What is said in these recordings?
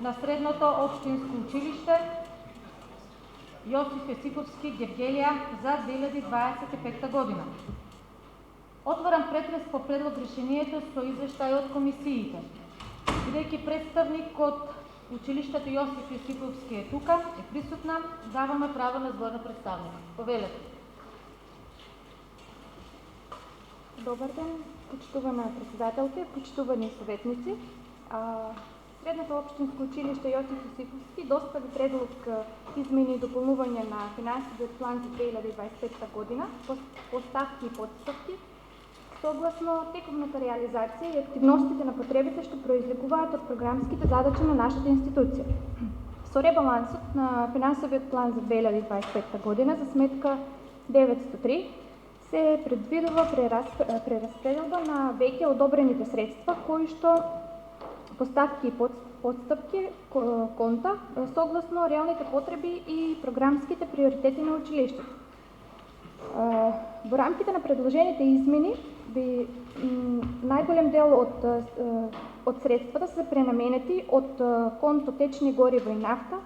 на Средното општинско училиште Јосиф Јосифовски Гевгелија за 2025 година. Отворам претрес по предлог решението со извештај од комисиите. Бидејќи представник од училиштето Јосиф Јосифовски е тука, е присутна, даваме право на збор на представник. Повелете. Добар ден, почитувана председателка, почитувани советници. Средното општинско училиште Јосиф Јосифовски достави предлог измени и дополнување на финансовиот план за 2025 година, поставки и подставки, согласно тековната реализација и активностите на потребите што произлегуваат од програмските задачи на нашата институција. Со ребалансот на финансовиот план за 2025 година за сметка 903 се предвидува прераспределба на веќе одобрените средства, кои што поставки и подстапки конта согласно реалните потреби и програмските приоритети на училиштето. Во рамките на предложените измени би најголем дел од средствата се пренаменети од конто течни горива и нафта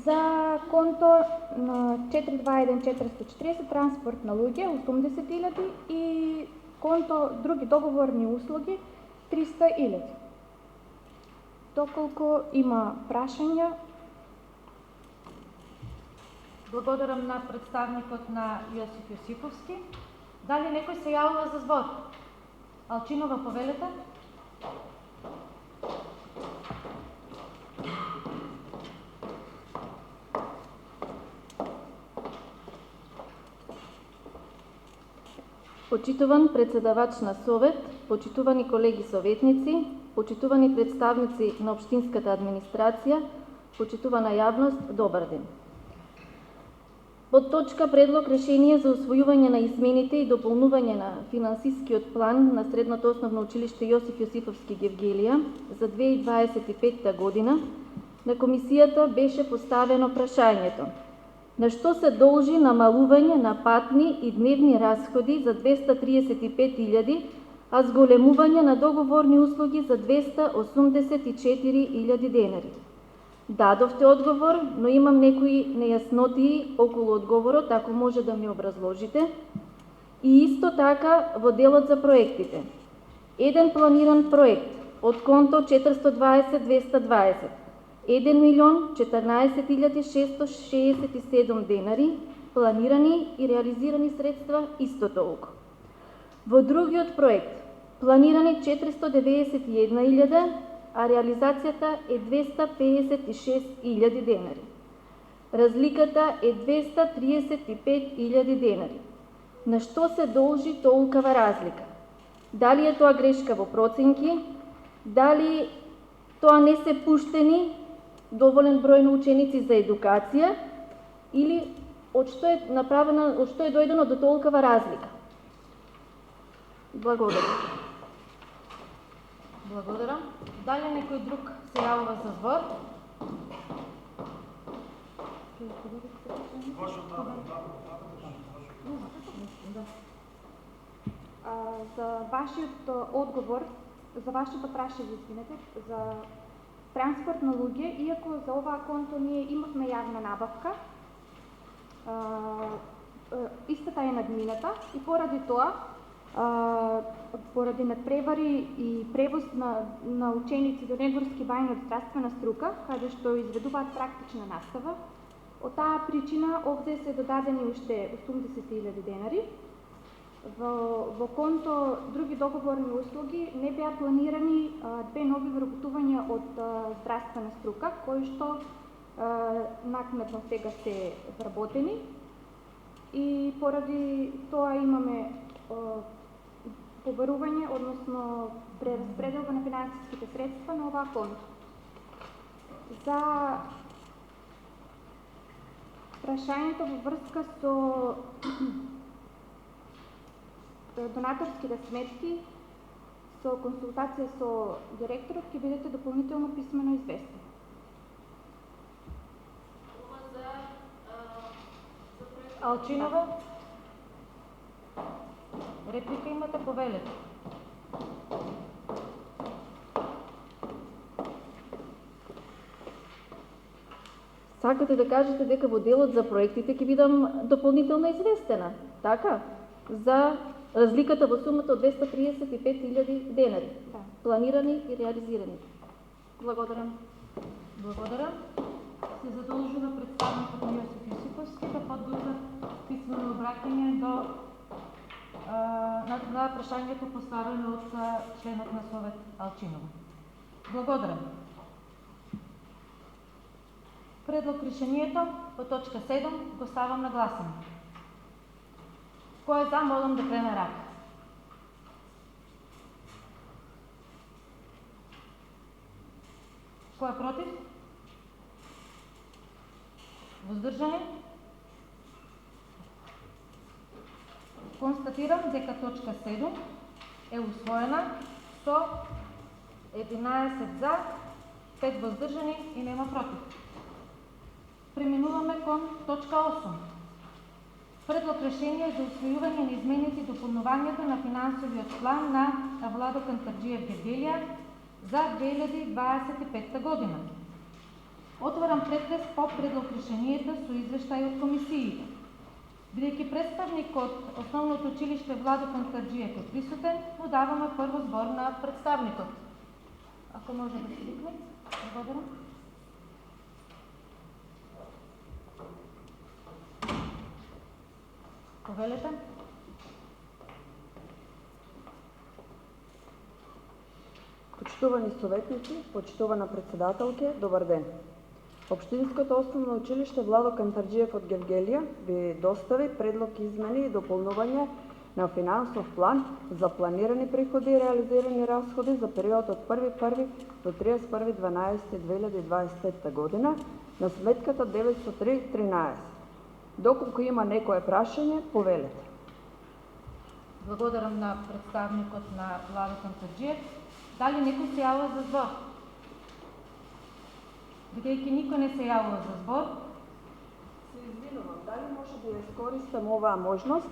за конто на 421440 транспорт на луѓе 80.000 и конто други договорни услуги 300.000. Доколку има прашања. Благодарам на представникот на Јосиф Јосифовски. Дали некој се јавува за збор? Алчинова, повелете. Почитуван председавач на Совет, почитувани колеги советници, почитувани представници на општинската администрација, почитувана јавност, добар ден. Под точка предлог решение за усвојување на измените и дополнување на финансискиот план на Средното основно училиште Јосиф Јосифовски Гевгелија за 2025 година, на комисијата беше поставено прашањето: на што се должи намалување на патни и дневни расходи за 235.000, а зголемување на договорни услуги за 284.000 денари? Дадовте одговор, но имам некои нејаснотии околу одговорот, ако може да ми образложите. И исто така во делот за проектите. Еден планиран проект од конто 420.220, 1.014.667 денари, планирани и реализирани средства исто толку. Во другиот проект планирани 491.000, а реализацијата е 256.000 денари. Разликата е 235.000 денари. На што се должи толкава разлика? Дали е тоа грешка во проценки? Дали тоа не се пуштени доволен број на ученици за едукација? Или од што е направено, од што е дојдено до толкава разлика? Благодарам. Благодарам. Дали некој друг се јавува за збор? За вашиот одговор, за вашето прашање, извинете, за транспорт на луѓе, иако за оваа конто ние имавме јавна набавка, истата е надмината и поради тоа, поради надпревари и превоз на ученици до недворски бајни од здравствена струка, каде што изведуваат практична настава, од таа причина овде се додадени уште 80.000 денари. Во конто други договорни услуги не беа планирани две нови вработувања од здравствена струка, кои што накнадно сега се вработени и поради тоа имаме побарување, односно прераспределба на финансиските средства на оваа конто. За прашањето во врска со донаторските сметки, со консултација со директорот, ќе бидете дополнително писмено известени. Алчинова? Реплика имате, повелете. Сакате да кажете дека во делот за проектите ќе бидам дополнително известена, така? За разликата во сумата од 235.000 денари, планирани и реализирани. Благодарам. Благодарам. Се задолжува представникот на Јосиф Јосифовски да подготви писмено обраќање на прашањето поставено од членот на Совет Алчинова. Благодарам. Предлог решението по точка 7 го ставам на гласање. Кој е за, молам да преме рака. Кој е против? Воздржани? Констатирам дека точка 7 е усвоена со 11 за, 5 воздржани и нема против. Преминуваме кон точка 8. Предлог решение за усвојување на измените и дополнувањето на финансовиот план на Владо Кантарджиев Гевгелија за 2025 година. Отварам претрес по предлог решението со извештај од комисиите. Бидејќи представникот Основното училиште Владо Кантарджиев е присутен, му даваме прво збор на представникот. Ако може да се викне, благодарам. Повелете. Почитувани советници, почитувана председателке, добар ден. Општинското основно училиште Владо Кантарджиев од Гевгелија ви достави предлог измени и дополнување на финансов план за планирани приходи и реализирани расходи за период од 1.1. до 31.12.2025 година на сметката 903.13. Доколку има некое прашање, повелете. Благодарам на представникот на Владо Кантарджиев. Дали некој се јавува за збор? Бидејќи никој не се јавува за збор, се извинувам, дали може да ја искористам оваа можност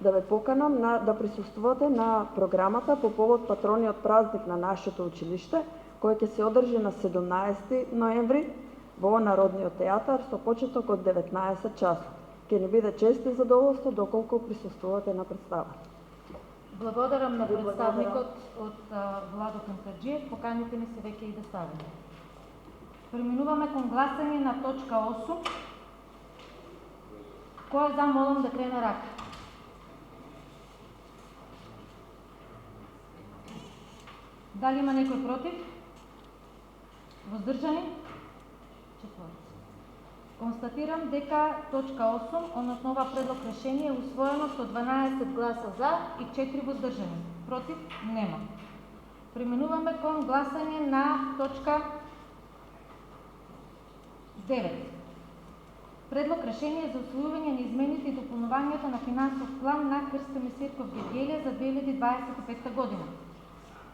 да ве поканам да присуствувате на програмата по повод патрониот празник на нашето училиште, кој ќе се одржи на 17 ноември во Народниот театар со почеток од 19 часот. Ќе ни биде чест и задоволство доколку присуствувате на представата. благодарам на представникот од Владо Кантарджиев. Поканите ни се веќе и доставени. Преминуваме кон гласање на точка 8. Кој е за, молам да крене рака. Дали има некој против? Воздржани? Четворица. Констатирам дека точка 8, односно ова предлог решение е усвоено со 12 гласа за и 4 воздржани. Против? Нема. Преминуваме кон гласање на точка 9. Предлог решение за усвојување на измените и дополнувањето на финансов план на Крстен Месирков Гевгелија за 2025 година.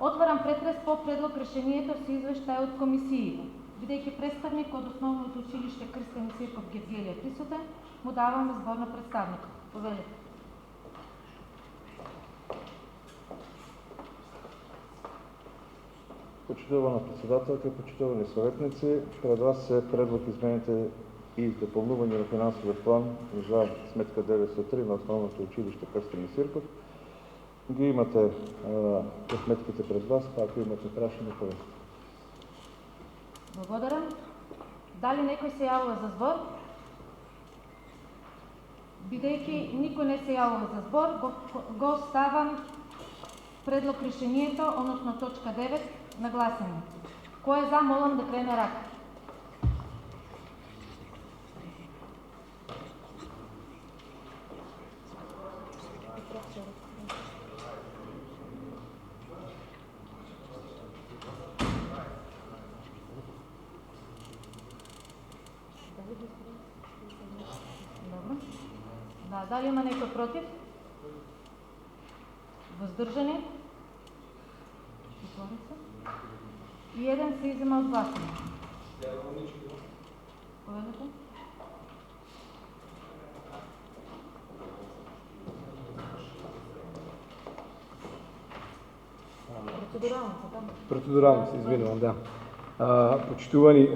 Отварам претрес по предлог решението со извештај од комисиите. Бидејќи представник од Основното училиште Крстен Месирков Гевгелија е присутен, му даваме збор на представникот. Повелете. Почитувана председателка, почитувани советници, пред вас се предлог измените и дополнување на финансовиот план за сметка 903 на Основното училиште Крстен Месирков. Ги имате сметките пред вас, па ако имате прашање, повелете. Благодарам. Дали некој се јавува за збор? Бидејќи никој не се јавува за збор, го ставам предлог решението, односно точка 9, на гласање. Кој е за, молам да крене рака. Дали има некој против? Воздржани? И еден се изема од гласање. Повелете? Процедурално се извинувам, да. Почитувани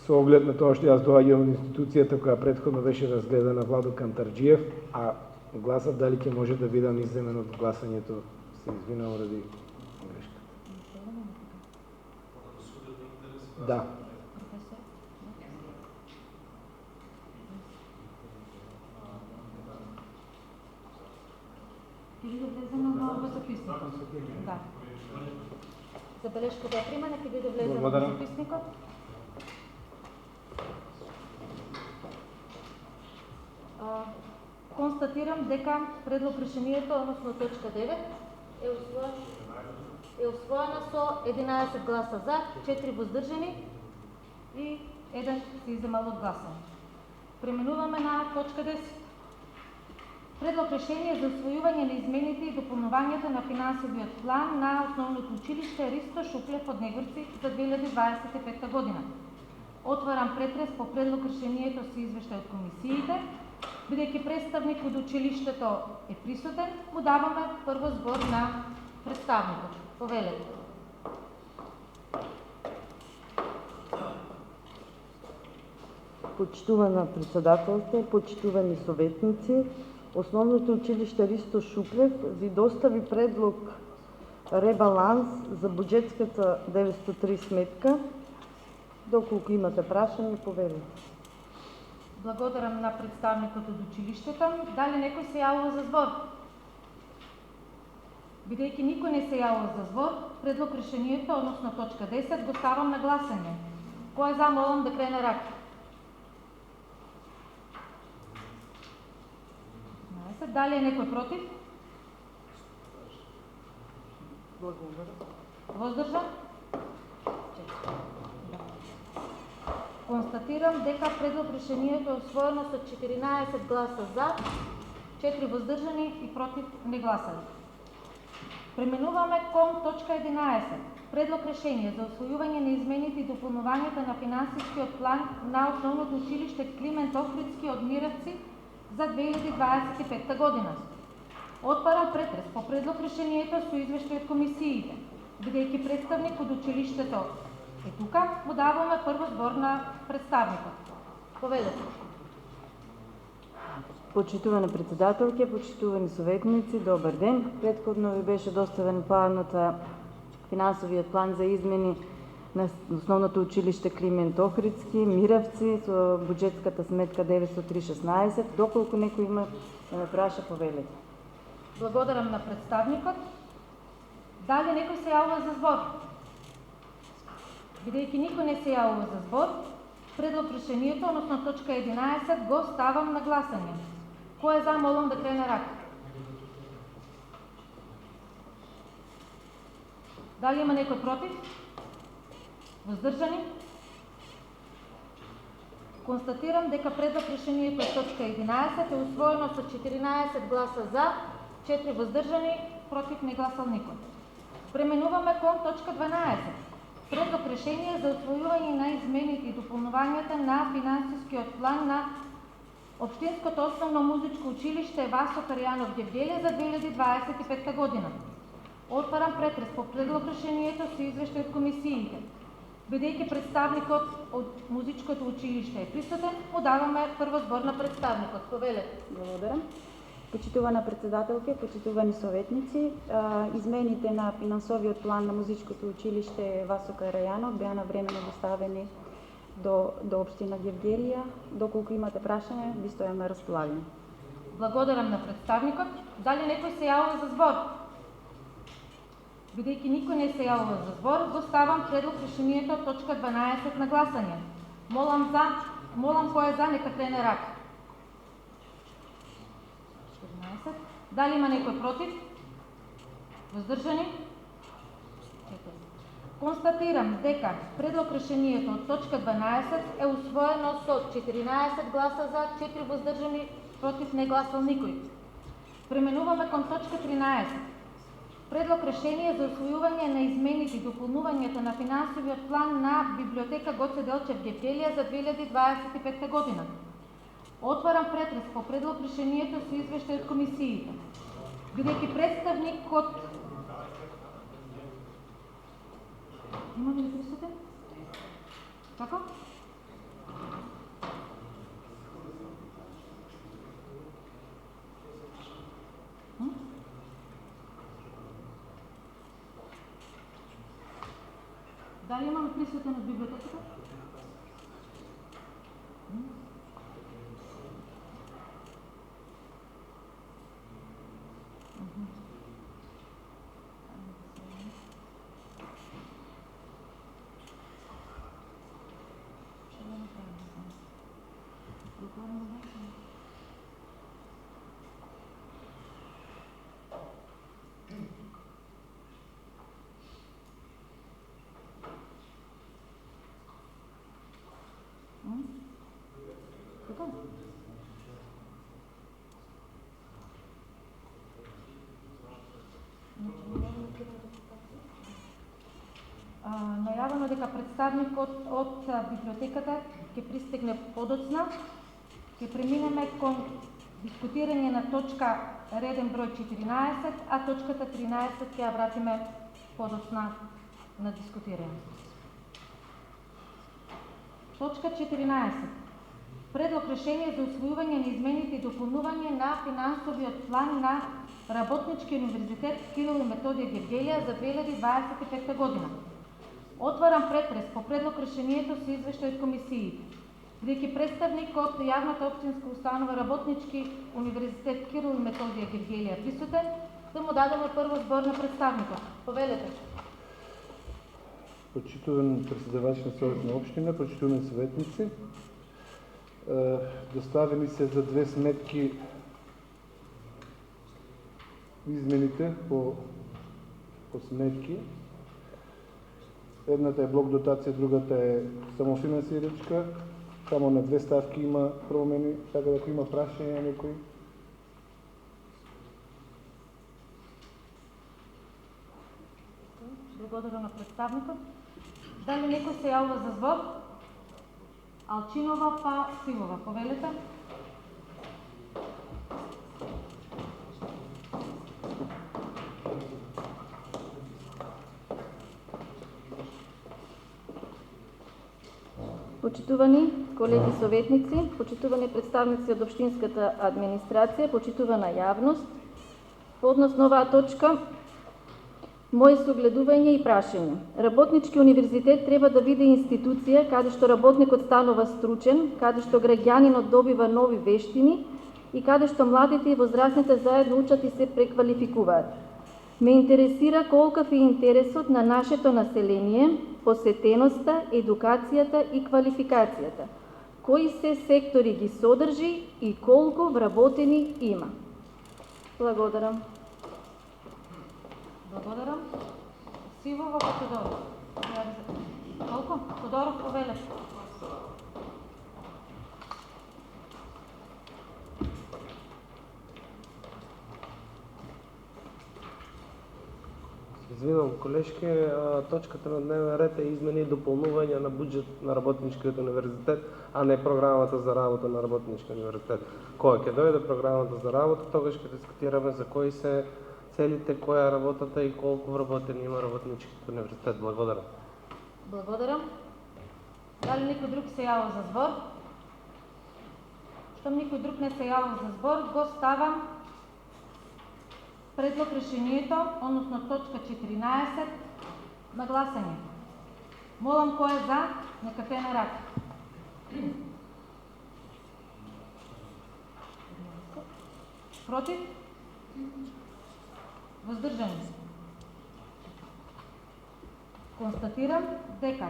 со оглед на тоа што јас доаѓам од институцијата која претходно беше разгледана, Владо Кантарџиев, а гласав дали ќе може да бидам изземен од гласањето, се извинувам ради грешка. Да. Ќе биде влезено во записникот. Да. Забелешка да примане, ќе биде влезено во записникот. Констатирам дека предлог решението, односно точка 9, е усвоена со 11 гласа за, 4 воздржани и 1 се изземал од гласање. Преминуваме на точка 10. Предлог решение за усвојување на измените и дополнувањето на финансовиот план на Основното училиште Ристо Шуклев од Негорци за 2025 година. Отварам претрес по предлог решението со извештај од комисиите. Бидејќи представник од училиштето е присутен, му даваме прво збор на представникот. Повелете. Почитувана председателка, почитувани советници, Основното училиште Ристо Шуклев ви достави предлог ребаланс за буџетската 903 сметка. Доколку имате прашање, повелете. Благодарам на представникот од училиштето. Дали некој се јавува за збор? Бидејќи никој не се јавува за збор, предлог решението, односно точка 10, го ставам на гласање. Кој е за, молам да крене рака. Дали е некој против? Воздржан? Констатирам дека предлог решението е усвоено со 14 гласа за, 4 воздржани и против не гласали. Преминуваме кон точка 11. Предлог решение за усвојување на измените и дополнувањето на финансискиот план на Основното училиште Климент Охридски од Миравци за 2025 година. Отварам претрес по предлог решението со извештај од комисиите. Бидејќи представник од училиштето е тука, му даваме прво збор на представникот. Повелете. Почитувана председателке, почитувани советници, добар ден. Претходно ви беше доставен планот, финансовиот план за измени на Основното училиште Климент Охридски, Миравци, со буџетската сметка 903.16. Доколку некој има да ме праша, повелете. Благодарам на представникот. Дали некој се јавува за збор? Бидејќи никој не се јавува за збор, предлог решението, односно точка 11, го ставам на гласање. Кој е за, молам да крене рака. Дали има некој против? Воздржани? Констатирам дека предлог решението точка 11 е усвоено со 14 гласа за, 4 воздржани, против не гласал никој. Преминуваме кон точка 12. Предлог решение за усвојување на измените и дополнувањата на финансискиот план на Општинското основно музичко училиште Васо Каријанов Гевгелија за 2025 година. Отварам претрес по предлог решението со извештај од комисиите. Бидејќи представникот од музичкото училиште е присутен, му даваме прво збор на представникот. Повелете. Благодарам. Почитувана председателке, почитувани советници, измените на финансовиот план на музичкото училиште Васо Каријанов беа навремено доставени до општина Гевгелија. Доколку имате прашање, ви стојам на располагање. Благодарам на представникот. Дали некој се јавува за збор? Бидејќи никој не се јавува за збор, го ставам предлог решението точка 12 на гласање. Молам кој е за, нека крене рака. 14. Дали има некој против? Воздржани? 4. Констатирам дека предлог решението од точка 12 е усвоено со 14 гласа за, 4 воздржани, против не гласал никој. Преминуваме кон точка 13. Предлог решение за усвојување на измените и дополнувањето на финансовиот план на библиотека Гоце Делчев Гевгелија за 2025 година. Отварам претрес по предлог решението со извештај од комисиите. Бидејќи представникот има ли присутен? Како? присутен од библиотеката? Најавено дека представникот од библиотеката ќе пристигне подоцна. Ќе преминеме кон дискутирање на точка реден број 14, а точката 13 ќе ја вратиме подоцна на дискутирање. Точка 14. Предлог решение за усвојување на измените и дополнување на финансовиот план на Работнички универзитет Кирил и Методија Гевгелија за 2025 година. Отварам претрес по предлог решението со извештај од комисиите. Бидејќи представник од јавната општинска установа Работнички универзитет Кирил и Методија Гевгелија присутен, да му дадеме прво збор на представникот. Повелете. Почитуван председавач на Совет на општина, почитувани советници, доставени се за две сметки измените по сметки. Едната е блок дотација, другата е самофинансирачка. Само на две ставки има промени, така да ако има прашање некој. Благодарам на представникот. Дали некој се јавува за збор? Алчинова па Силова. Повелете. Почитувани колеги советници, почитувани представници од општинската администрација, почитувана јавност, по однос на оваа точка, мои согледување и прашање. Работнички универзитет треба да биде институција каде што работникот станува стручен, каде што граѓанинот добива нови вештини и каде што младите и возрастните заедно учат и се преквалификуваат. Ме интересира колкав е интересот на нашето население, посетеноста, едукацијата и квалификацијата. Кои се сектори ги содржи и колку вработени има? Благодарам. Благодарам. Силова па Тодоров. Колку? Тодоров, повелете. Извинувам, колешки, точката на дневен ред е измени и дополнување на буџет на Работничкиот универзитет, а не програмата за работа на Работничкиот универзитет. Кога ќе дојде програмата за работа, тогаш ќе дискутираме за кои се целите, која е работата и колку вработени има Работничкиот универзитет. Благодарам. Благодарам. Дали никој друг се јава за збор? Штом никој друг не се јава за збор, го ставам предлог решението, односно точка 14, на гласање. Молам кој е за, нека фене рака. Против? Воздржани се. Констатирам дека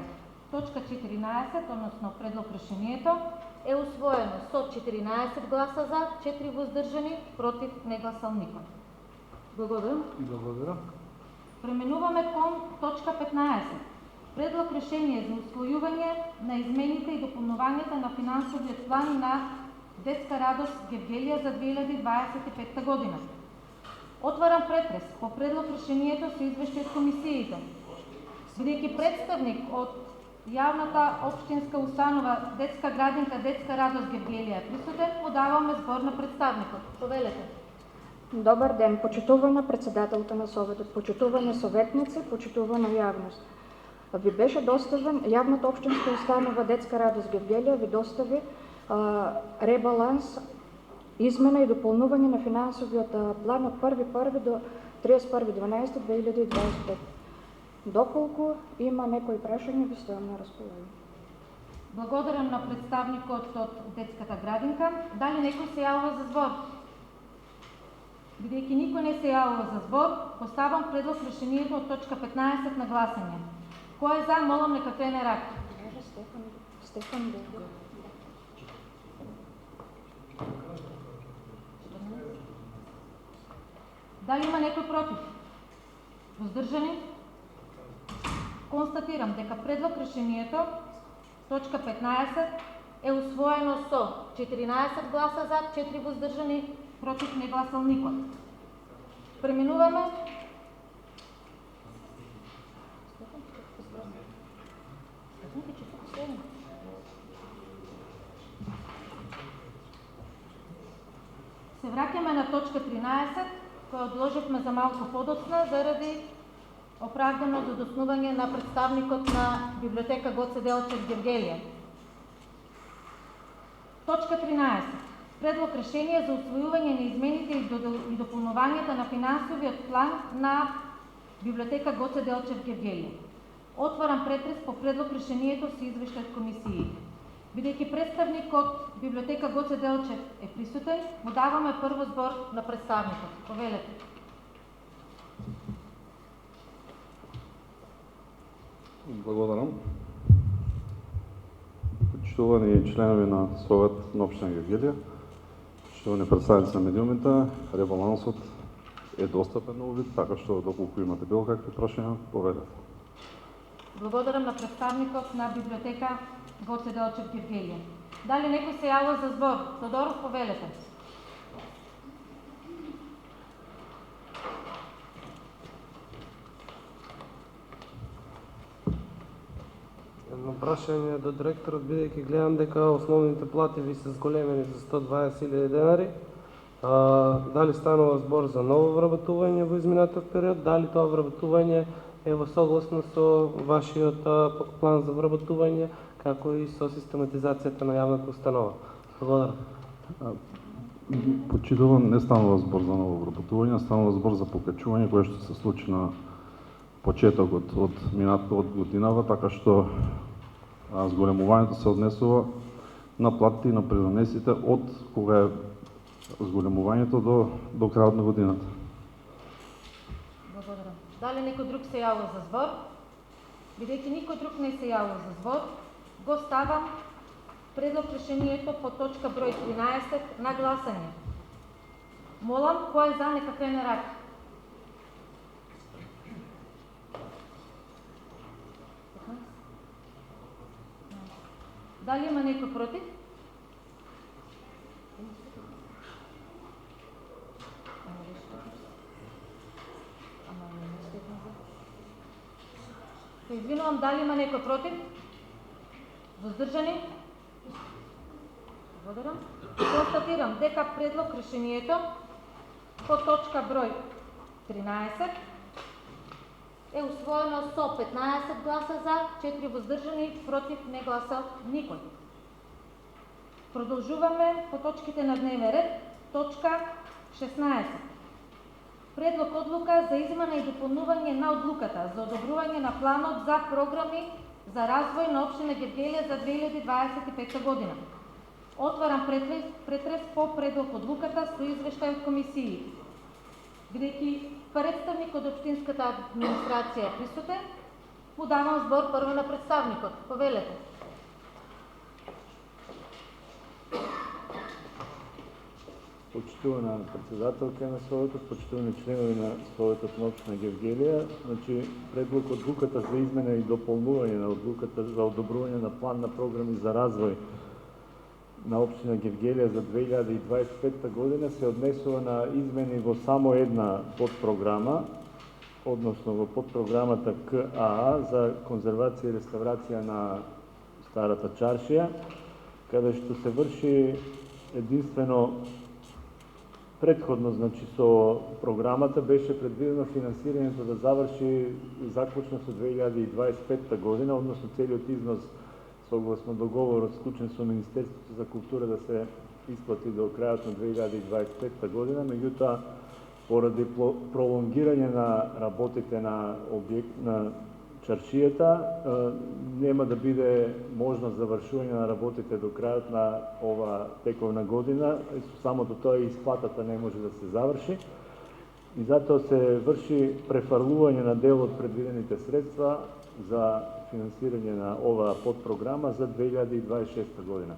точка 14, односно предлог решението, е усвоено со 14 гласа за, 4 воздржани, против не гласал никој. Благодарам. Благодарам. Преминуваме кон точка 15. Предлог решение за усвојување на измените и дополнувањата на финансовиот план на Детска радост Гевгелија за 2025 година. Отварам претрес по предлог решението со извештај од комисиите. Бидејќи представник од јавната општинска установа Детска градинка Детска радост Гевгелија присутен, му даваме збор на представникот. Повелете. Добар ден, почитувана председателка на Советот, почитувани советници, почитувана јавност. Ви беше доставен, јавната општинска установа Детска радост Гевгелија ви достави ребаланс, измена и дополнување на финансовиот план од 1.1 до 31.12.2025. Доколку има некои прашања, ви стојам на располагање. Благодарам на представникот од детската градинка. Дали некој се јавува за збор? Бидејќи никој не се јавува за збор, поставам предлог решението од точка 15 на гласање. Кој е за, молам нека крене рака. Стефан Бог. Дали има некој против? Воздржани? Констатирам дека предлог решението точка 15 е усвоено со 14 гласа за, 4 воздржани, против не гласал никој. Преминуваме се враќаме на точка 13, која одложивме за малку подоцна заради оправдано задоснување на представникот на библиотека Гоце Делчев Гевгелија. Точка 13. Предлог решение за усвојување на измените и дополнувањата на финансовиот план на библиотека Гоце Делчев Гевгелија. Отварам претрес по предлог решението со извештај од комисиите. Бидејќи представник од библиотека Гоце Делчев е присутен, му даваме прво збор на представникот. Повелете. Благодарам. Почитувани членови на Совет на општина Гевгелија, почитувани представници на медиумите, ребалансот е достапен на увид, така што доколку имате било какви прашања, повелете. Благодарам на представникот на библиотека Гоце Делчев Гевгелија. Дали некој се јавува за збор? Тодоров, повелете. Едно прашање до директорот, бидејќи гледам дека основните плати ви се зголемени за 120.000 денари. Дали станува збор за ново вработување во изминатиот период? Дали тоа вработување е во согласно со вашиот план за вработување, како и со систематизацијата на јавната установа? Благодарам. Почитувам, не станува збор за ново вработување, станува збор за покачување кое што се случи на почетокот од минатата годинава, така што зголемувањето се однесува на платите и на придонесите од кога е зголемувањето до крајот на годината. Благодарам. Дали некој друг се јавува за збор? Бидејќи никој друг не се јавува за збор, го ставам предлог решението по точка број 13 на гласање. Молам, кој е за, нека крене рака. Дали има некој против? Се извинувам, дали има некој против? Воздржани? Благодарам. Констатирам дека предлог решението по точка број 13 е усвоено со 15 гласа за, 4 воздржани, против не гласал никој. Продолжуваме по точките на дневен ред. Точка 16. Предлог одлука за измена и дополнување на одлуката за одобрување на планот за програми за развој на општина Гевгелија за 2025 година. Отварам претрес по предлог одлуката со извештај од комисиите. Бидејќи представник од општинската администрација е присутен, му давам збор прво на представникот. Повелете. Почитувана председателка на Советот, почитувани членови на Советот на општина Гевгелија, предлог одлуката за измена и дополнување на одлуката за одобрување на план на програми за развој на општина Гевгелија за 2025 година се однесува на измени во само една подпрограма, односно во подпрограмата КАА за конзервација и реставрација на старата чаршија, каде што се врши единствено предходно, со програмата беше предвидено финансирањето да заврши заклучно со 2025 година, односно целиот износ согласно договорот склучен со Министерството за култура да се исплати до крајот на 2025 година, меѓутоа поради пролонгирање на работите на чаршијата, нема да биде можност завршување на работите до крајот на ова тековна година, со самото тоа и исплатата не може да се заврши. И затоа се врши префрлување на дел од предвидените средства за финансирање на оваа подпрограма за 2026 година.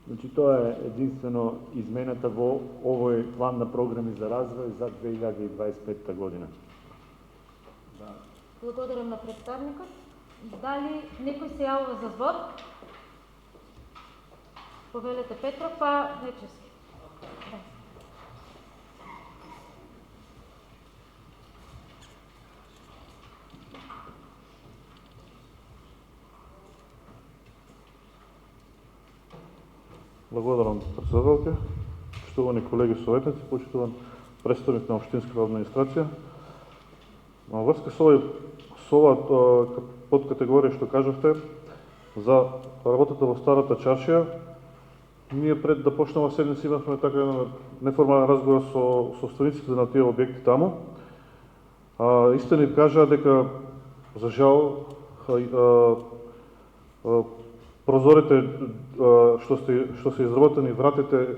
Значи, тоа е единствено измената во овој план на програми за развој за 2025 година. Благодарам на представникот. Дали некој се јавува за збор? Повелете Петров, па Нечевски. Благодарам, председателке. Почитувани колеги советници, почитуван представник на општинската администрација. Во врска со оваа подкатегорија што кажавте за работата во старата чаршија, ние пред да почнеме седница имавме така еден неформален разговор со собствениците на тие објекти таму. Исто ни кажаа дека за жал прозорите што се изработени, вратите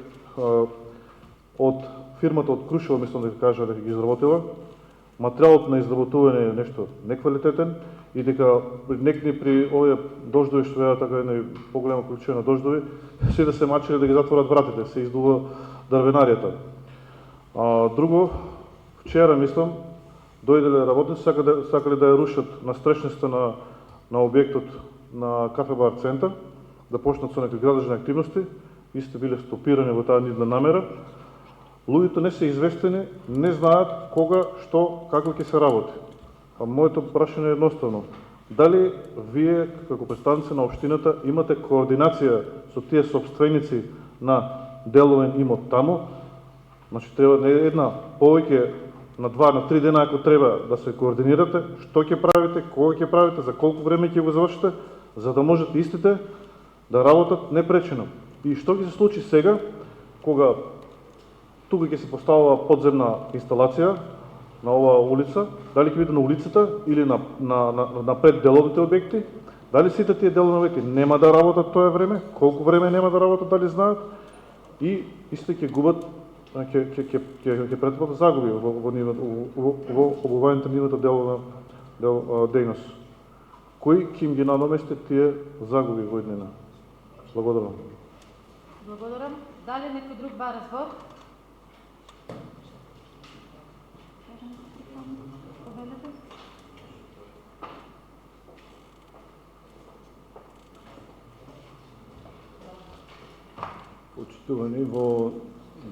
од фирмата од Крушево, мислам дека кажа дека ги изработила, материјалот на изработување е нешто неквалитетен и дека некни при овие дождови што беа така една поголема количина на дождови, се да се мачеле да ги затворат вратите, се издува дрвенаријата. Друго, вчера мислам, дојделе работници, сакале да ја рушат настречноста на објектот на Кафе Бар Центар, да почнат со некои градежни активности, исто биле стопирани во таа нивна намера. Луѓето не се известени, не знаат кога, што, како ќе се работи. Моето прашање е едноставно. Дали вие, како представници на општината, имате координација со тие собственици на деловен имот таму? Значи, треба не една, повеќе на 2, на 3 дена ако треба да се координирате, што ќе правите, кога ќе правите, за колку време ќе го завршите, за да можете истите да работат непречено. И што ќе се случи сега, кога тука ќе се поставува подземна инсталација на оваа улица, дали ќе биде на улицата или на пред деловите објекти, дали сите тие делови објекти нема да работат тоа време, колку време нема да работат, дали знаат, и исто ќе губат, ќе претрпат загуби во обувањето нивната деловна дејност. Кој ќе им ги надомести тие загуби во иднина? Благодарам. Благодарам. Дали некој друг бара збор? Почитувани, во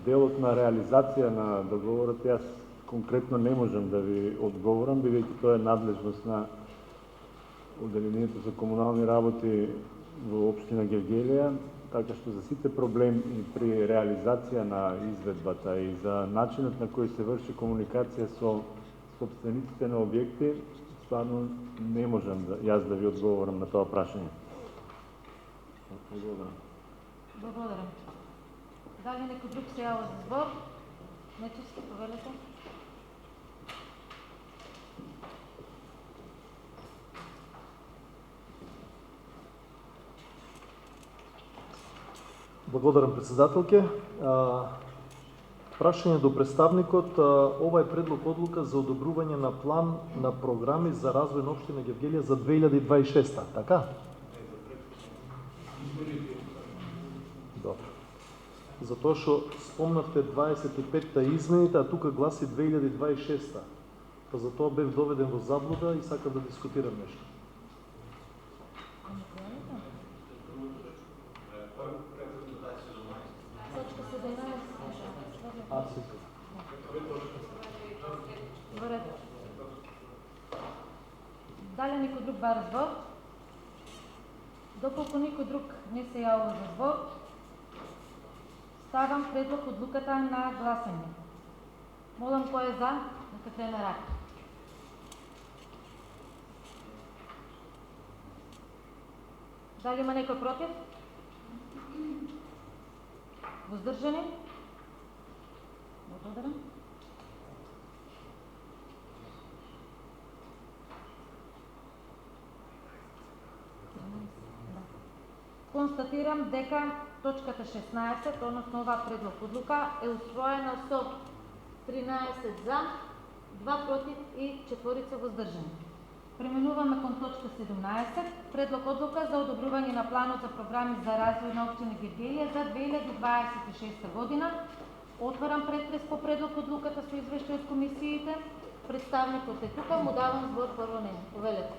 делот на реализација на договорот, јас конкретно не можам да ви одговорам, бидејќи тоа е надлежност на Одделението за комунални работи во општина Гевгелија, така што за сите проблеми при реализација на изведбата и за начинот на кој се врши комуникација со собствениците на објекти, стварно не можам јас да ви одговорам на тоа прашање. Благодарам. Дали некој друг се јава за збор? Нечевски, повелете. Благодарам, председателке. Прашање до представникот. Ова е предлог одлука за одобрување на план на програми за развој на општина Гевгелија за 2026, така? Добро. Затоа што спомнавте 25-та измените, а тука гласи 2026-та. Па затоа бев доведен во заблуда и сакам да дискутирам нешто. Дали некој друг бара збор? Доколку никој друг не се јавува за збор, ставам предлог одлуката на гласање. Молам кој е за, нека крена рака. Дали има некој против? Воздржани? Благодарам. Констатирам дека точката 16, односно оваа предлог одлука, е усвоена со 13 за, 2 против и 4 воздржани. Преминуваме кон точка 17, предлог одлука за одобрување на планот за програми за развој на општина Гевгелија за 2026 година. Отварам претрес по предлог одлуката со извештај од комисиите. Представникот е тука, му давам збор прво него. Повелете.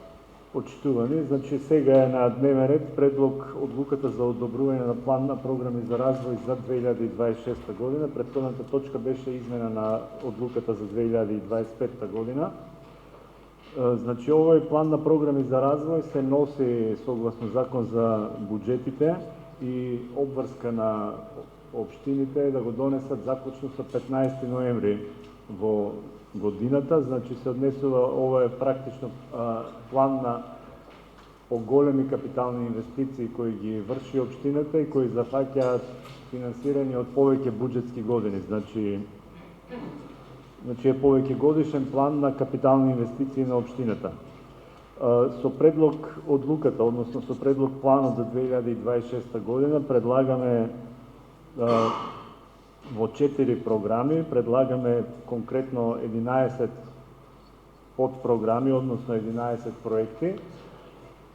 Почитувани, значи сега е на дневен ред предлог одлуката за одобрување на план на програми за развој за 2026 година. Претходната точка беше измена на одлуката за 2025 година. Значи овој план на програми за развој се носи согласно закон за буџетите и обврска на општините да го донесат заклучно со 15 ноември во годината, значи се однесува, ова е практично план на поголеми капитални инвестиции кои ги врши општината и кои зафаќаат финансирање од повеќе буџетски години, значи е повеќе годишен план на капитални инвестиции на општината. Со предлог одлуката, односно со предлог планот за 2026 година предлагаме во 4 програми, предлагаме конкретно 11 подпрограми, односно 11 проекти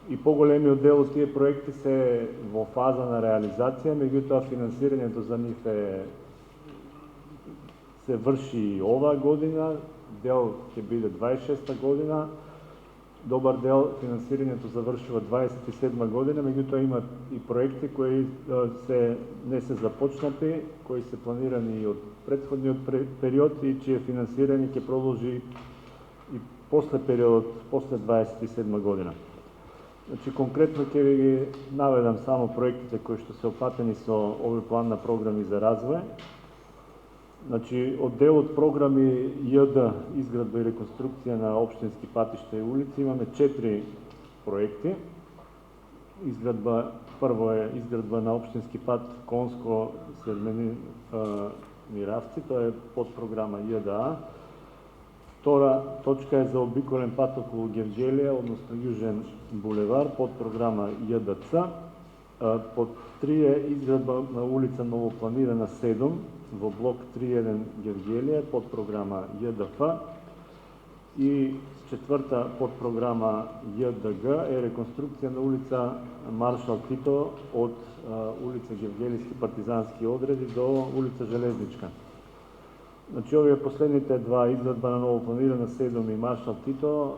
и поголемиот дел од тие проекти се во фаза на реализација, меѓутоа финансирањето за нив се врши оваа година, дел ќе биде 26-та година, добар дел финансирањето завршува 27 година, меѓутоа има и проекти кои не се започнати, кои се планирани од претходниот период и чие финансирање ќе продолжи и после периодот, после 27 година. Значи конкретно ќе ви ги наведам само проектите кои што се опатени со овој план на програми за развој. Значи, од делот програми ЈД, изградба и реконструкција на општински патишта и улици, имаме 4 проекти. Прво е изградба на општински пат Конско Седмени Миравци, тоа е подпрограма ЈДА. Втора точка е за обиколен пат околу Гевгелија, односно Јужен булевар, подпрограма ЈДЦ. Под 3 е изградба на улица Новопланирана 7, во блок 3.1 Гевгелија, подпрограма ЈДФ. И четврта подпрограма ЙДГ е реконструкција на улица Маршал Тито од улица Гевгелијски партизански одреди до улица Железничка. Значи, овие последните два, изградба на Новопланирана 7 и Маршал Тито,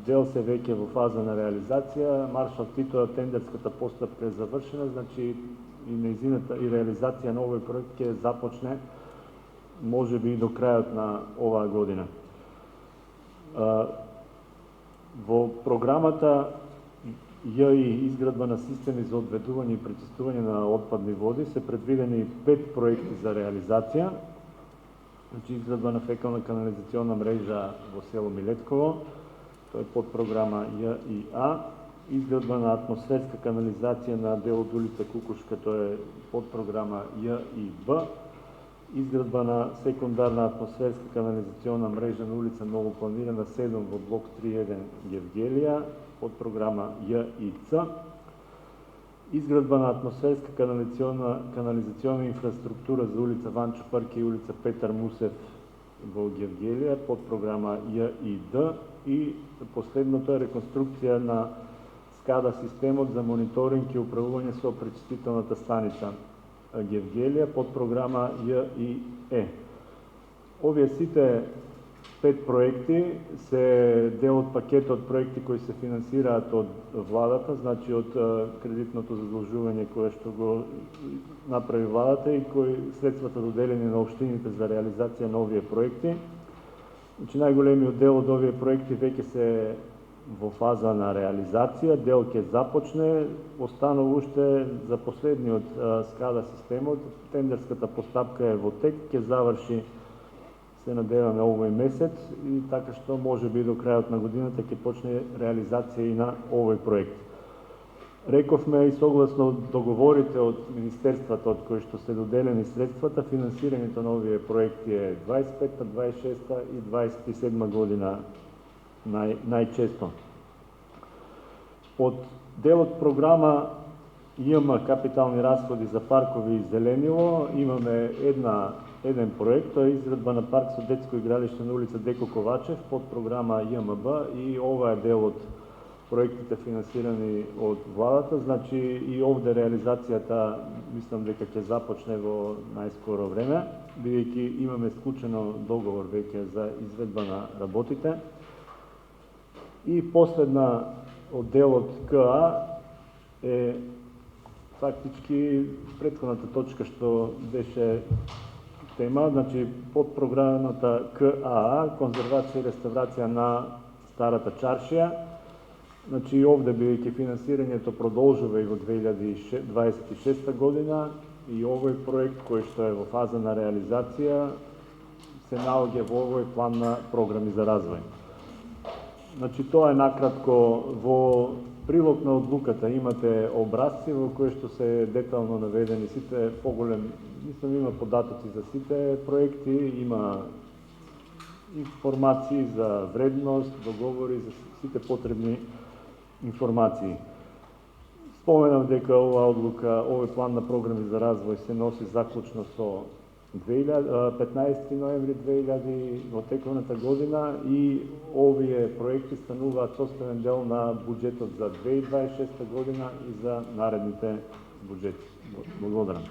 дел се веќе во фаза на реализација. Маршал Тито, тендерската постапка е завршена, значи и нејзината и реализација на овој проект ќе започне можеби и до крајот на оваа година. Во програмата ЈИ, изградба на системи за одведување и пречистување на отпадни води, се предвидени 5 проекти за реализација. Значи, изградба на фекална канализационна мрежа во село Милетково, тоа е подпрограма ЈИА. Изградба на атмосферска канализација на дел од улица Кукушка, тоа е подпрограма ЈИБ. Изградба на секундарна атмосферска канализационна мрежа на улица Новопланирана 7 во блок 3.1 Гевгелија, подпрограма ЈИЦ. Изградба на атмосферска канализационна инфраструктура за улица Ванчо Парки и улица Петар Мусев во Гевгелија, подпрограма ЈИД. И последното е реконструкција на СКАДА системот за мониторинг и управување со пречистителната станица Гевгелија, подпрограма ЈИЕ. Овие сите 5 проекти се дел од пакетот проекти кои се финансираат од владата, значи од кредитното задолжување кое што го направи владата и кои средствата доделени на општините за реализација на овие проекти. Значи, најголемиот дел од овие проекти веќе се во фаза на реализација, дел ќе започне, останува уште за последниот СКАДА системот, тендерската постапка е во тек, ќе заврши, се надеваме, овој месец и така што може би до крајот на годината ќе почне реализација и на овој проект. Рековме и согласно договорите од министерствата од кои што се доделени средствата, финансирањето на овие проекти е 25-та, 26-та и 27-та година најчесто. Од делот програма имаме капитални расходи за паркови и зеленило, имаме еден проект, тоа е изградба на парк со детско игралиште на улица Деко Ковачев под програма ЈМБ и ова е дел од проектите финансирани од владата, значи и овде реализацијата мислам дека ќе започне во најскоро време, бидејќи имаме склучено договор веќе за изведба на работите. И последна од делот КА е фактички претходната точка што беше тема, значи под програмата КА, конзервација и реставрација на старата чаршија. Значи и овде бидејќи финансирањето продолжува и во 2026 година и овој проект кој што е во фаза на реализација се наоѓа во овој план на програми за развој. Значи тоа е накратко. Во прилог на одлуката имате образци во кои што се детално наведени сите поголем, мислам има податоци за сите проекти, има информации за вредност, договори за сите потребни информации. Споменав дека оваа одлука, овој план на програми за развој се носи заклучно со 15 ноември 2000 во теконата година и овие проекти стануваат составен дел на буџетот за 2026 година и за наредните буџети. Благодарам.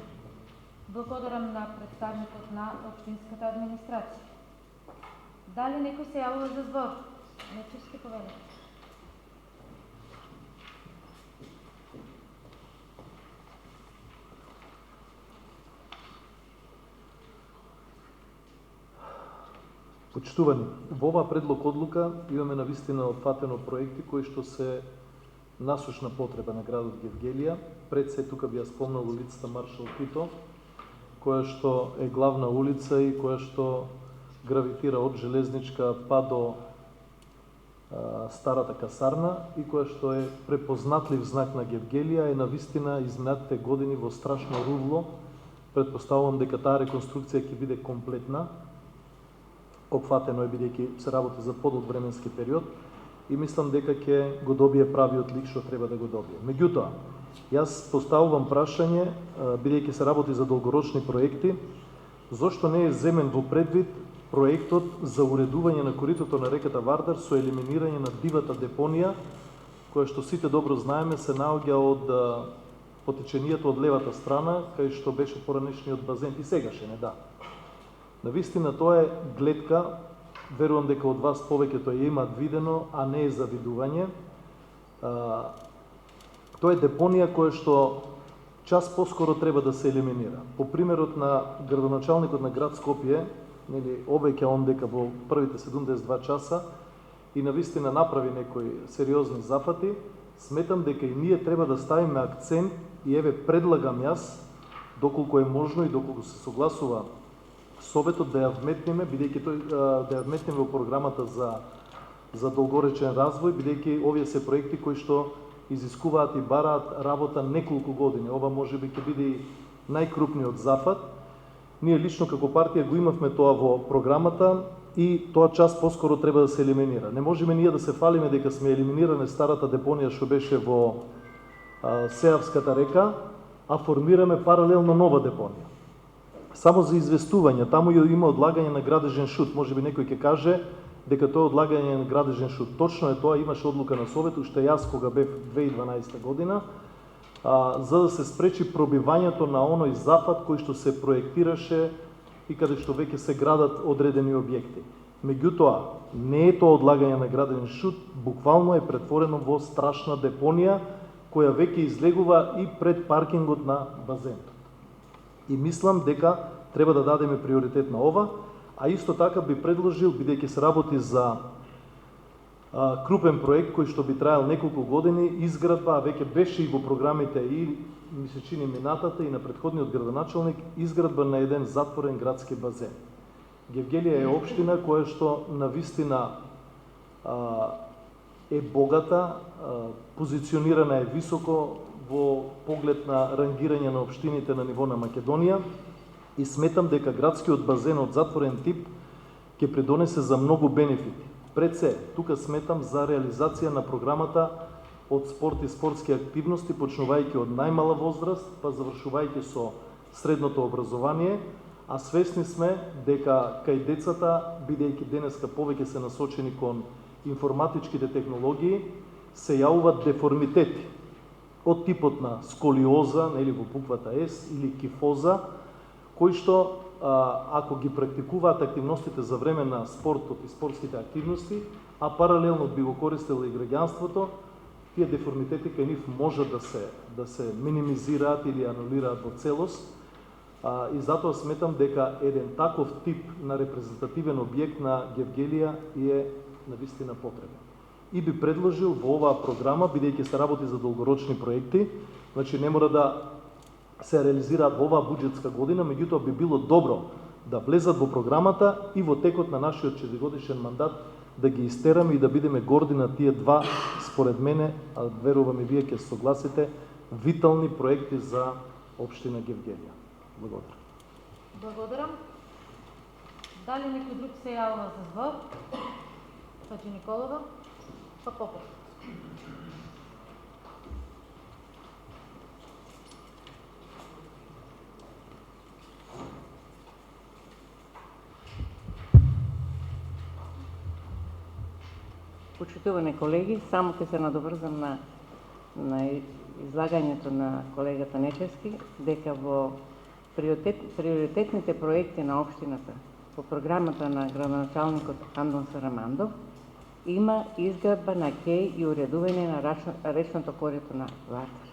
Благодарам на представникот на општинската администрација. Дали некој се јавува за збор? Нечевски повели. Почитувани, во оваа предлог одлука имаме навистина опфатено проекти кои што се насушна потреба на градот Гевгелија. Пред се тука би ја спомнал улицата Маршал Тито, која што е главна улица и која што гравитира од Железничка па до старата касарна и која што е препознатлив знак на Гевгелија, е навистина изминатите години во страшно рувло. Предпоставувам дека таа реконструкција ќе биде комплетна. Опфатено е бидејќи се работи за подолг временски период и мислам дека ќе го добие правиот лик што треба да го добие. Меѓутоа, јас поставувам прашање, бидејќи се работи за долгорочни проекти, зошто не е земен во предвид проектот за уредување на коритото на реката Вардар со елиминирање на дивата депонија, која што сите добро знаеме се наоѓа од потечението од левата страна, кај што беше поранешниот базен и сегашен е, да. Навистина тоа е гледка, верувам дека од вас повеќето ја имаат видено, а не е за видување. Тоа е депонија која што час поскоро треба да се елиминира. По примерот на градоначалникот на град Скопје, обеќавам дека во првите 72 часа и навистина направи некои сериозни зафати, сметам дека и ние треба да ставиме акцент и еве предлагам јас, доколку е можно и доколку се согласува Советот да ја вметнеме, бидејќи да ја вметнеме во програмата за долгоречен развој, бидејќи овие се проекти кои што изискуваат и бараат работа неколку години. Ова можеби ќе биде и најкрупниот зафат. Ние лично како партија го имавме тоа во програмата и тоа час поскоро треба да се елиминира. Не можеме ние да се фалиме дека сме елиминиране старата депонија што беше во Сеавската река, а формираме паралелно нова депонија. Само за известување, таму има одлагање на градежен шут. Можеби некој ќе каже дека тоа е одлагање на градежен шут. Точно е тоа, имаше одлука на Совет, уште јас кога бев 2012 година, за да се спречи пробивањето на оној зафат кој што се проектираше и каде што веќе се градат одредени објекти. Меѓутоа, не е тоа одлагање на градежен шут, буквално е претворено во страшна депонија која веќе излегува и пред паркингот на базенот. И мислам дека треба да дадеме приоритет на ова, а исто така би предложил, бидејќи се работи за крупен проект кој што би траел неколку години, изградба, а веќе беше и во програмите и ми се чини минатата и на претходниот градоначалник, изградба на еден затворен градски базен. Гевгелија е општина која што навистина е богата, позиционирана е високо во поглед на рангирање на општините на ниво на Македонија и сметам дека градскиот базен од затворен тип ќе придонесе за многу бенефити. Пред се, тука сметам за реализација на програмата од спорт и спортски активности, почнувајќи од најмала возраст, па завршувајќи со средното образование, а свесни сме дека кај децата, бидејќи денеска повеќе се насочени кон информатичките технологии, се јавуваат деформитети од типот на сколиоза, нели во буквата С, или кифоза, кои што ако ги практикуваат активностите за време на спортот и спортските активности, а паралелно би го користело и граѓанството, тие деформитети кај нив може да се минимизираат или анулираат во целост. И затоа сметам дека еден таков тип на репрезентативен објект на Гевгелија е навистина потребен. И би предложил во оваа програма, бидејќи се работи за долгорочни проекти, значи не мора да се реализираат во оваа буџетска година, меѓутоа би било добро да влезат во програмата и во текот на нашиот 4-годишен мандат да ги истераме и да бидеме горди на тие два, според мене, а верувам и вие ќе согласите, витални проекти за општина Гевгелија. Благодарам. Благодарам. Дали некој друг се јавува за збор? Хаджи Николова, па Попов. Почитувани колеги, само ќе се надоврзам на излагањето на колегата Нечевски, дека во приоритетните проекти на општината по програмата на градоначалникот Андон Сарамандов има изградба на кеј и уредување на речното корито на Вардар.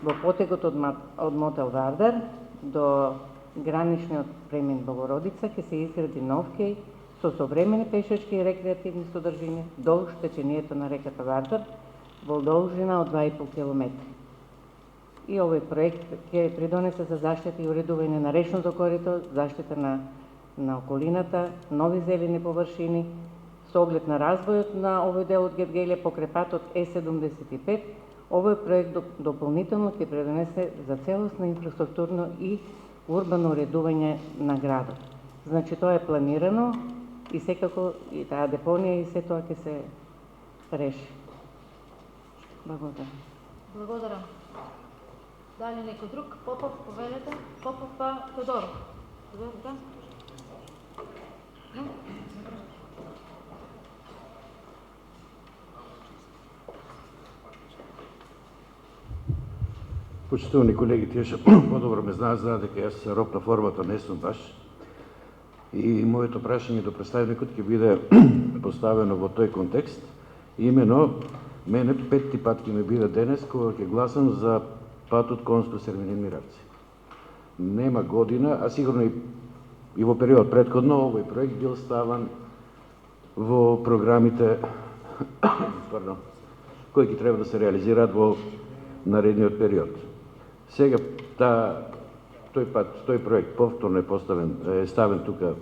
Во потегот од мотел Вардар до граничниот премин Богородица ќе се изгради нов кеј со современи пешачки и рекреативни содржини долж течението на реката Вардар во должина од 2,5 км. И овој проект ќе придонесе за заштита и уредување на речното корито, заштита на околината, нови зелени површини, со оглед на развојот на овој дел од Гевгелија покрај патот Е75. Овој проект дополнително ќе придонесе за целосно инфраструктурно и урбано уредување на градот. Значи тоа е планирано и секако и таа депонија и се тоа ќе се реши. Благодарам. Благодарам. Дали некој друг? Попов, повелете. Попов па Тодоров. Тодоров, да? Почитувани колеги, тие што подобро ме знаат дека јас роб на формата не сум баш. И моето прашање до представникот ќе биде поставено во тој контекст. Имено, мене петти пат ќе ме биде денес кога ќе гласам за патот Конско Серменин Миравци. Нема година, а сигурно и во период претходно овој проект бил ставан во програмите кои ќе треба да се реализираат во наредниот период. Сега тој проект повторно е ставен тука